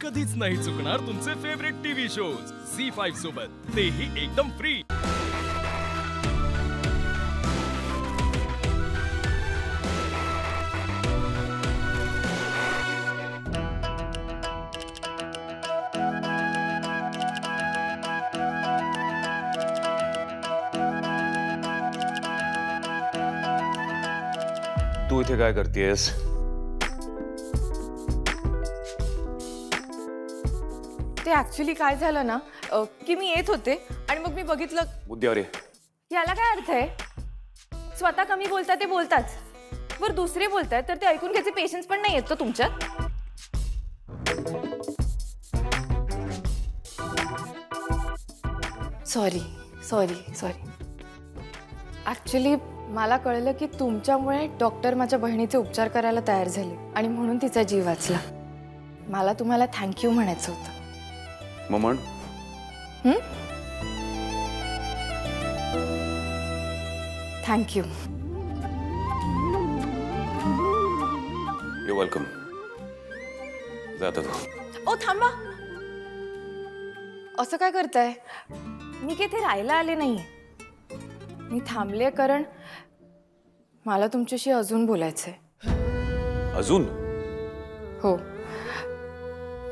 कधीच नाही चुकणार तुमचे फेवरेट टीव्ही शोज झी5 सोबत, तेही एकदम फ्री। तू इथे काय करतेस? ते ऍक्च्युअली काय झालं ना की मी येत होते आणि मग मी बघितलं। मुद्द्यावर ये। याला काय अर्थ आहे? स्वतः कमी बोलतात ते बोलताच, वर दुसरे बोलतात तर ते ऐकून घ्यायचे पेशन्स पण नाही येत तो तुमच्यात। Sorry sorry sorry. ऍक्च्युअली मला कळलं की तुमच्यामुळे डॉक्टर माझ्या बहिणीचे उपचार करायला तयार झाले आणि म्हणून तिचा जीव वाचला। मला तुम्हाला थँक्यू म्हणायचं होतं। ममन, थँक्यू। You welcome. जाता तू। ओ थांबा, असं काय करताय? मी किती राहायला आले नाहीये, मी थांबले कारण मला तुमच्याशी अजून बोलायचंय। अजून? हो,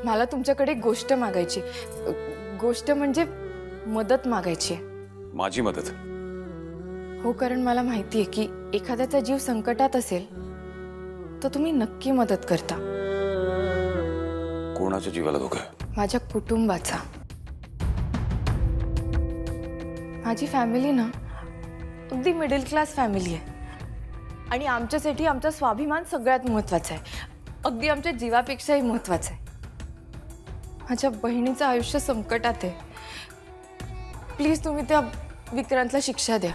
मला तुमच्याकडे एक गोष्ट मागायची, गोष्ट म्हणजे मदत मागायची। माझी मदत? हो, कारण मला माहिती आहे की एखाद्याचा जीव संकटात असेल तर तुम्ही नक्की मदत करता। कोणाच्या जीवाला धोका आहे? माझ्या कुटुंबाचा। माझी फॅमिली ना अगदी मिडल क्लास फॅमिली आहे आणि आमच्यासाठी आमचा स्वाभिमान सगळ्यात महत्त्वाचा आहे, अगदी आमच्या जीवापेक्षाही महत्त्वाचा आहे। माझ्या बहिणीचं आयुष्य संकटात आहे, प्लीज तुम्ही त्या विक्रांतला शिक्षा द्या।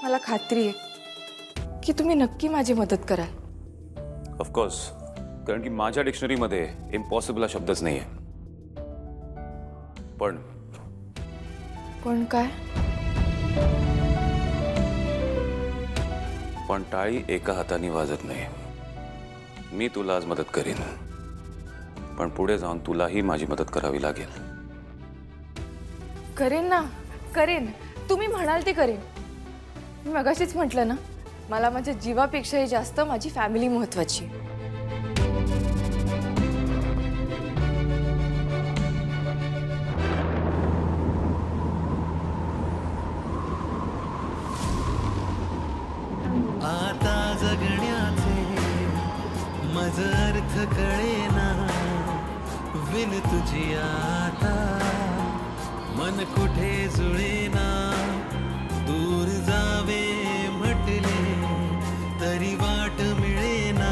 मला खात्री आहे की तुम्ही नक्की माझी मदत कराल। ऑफ कोर्स, कारण की माझ्या डिक्शनरीमध्ये इम्पॉसिबल हा शब्दच नाहीये। पण काय? पण टाळी एका हाताने वाजत नाही। मी तुला आज मदत करीन, पण पुढे जाऊन तुलाही माझी मदत करावी लागेल। करेन ना, करेन, तुम्ही म्हणाल ते करेन। मी मगाशीच म्हटलं ना, मला माझ्या जीवापेक्षाही जास्त माझी फॅमिली महत्त्वाची आहे। आता जगण्याचे माझं अर्थ कळेना, विन तुझी आता मन कुठे जुळेना। दूर जावे म्हटले तरी वाट मिळेना,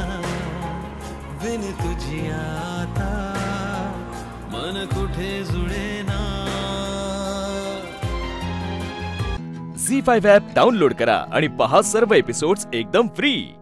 विन तुझी आता मन कुठे जुळेना। झी5 ॲप डाउनलोड करा आणि पहा सर्व एपिसोड्स एकदम फ्री।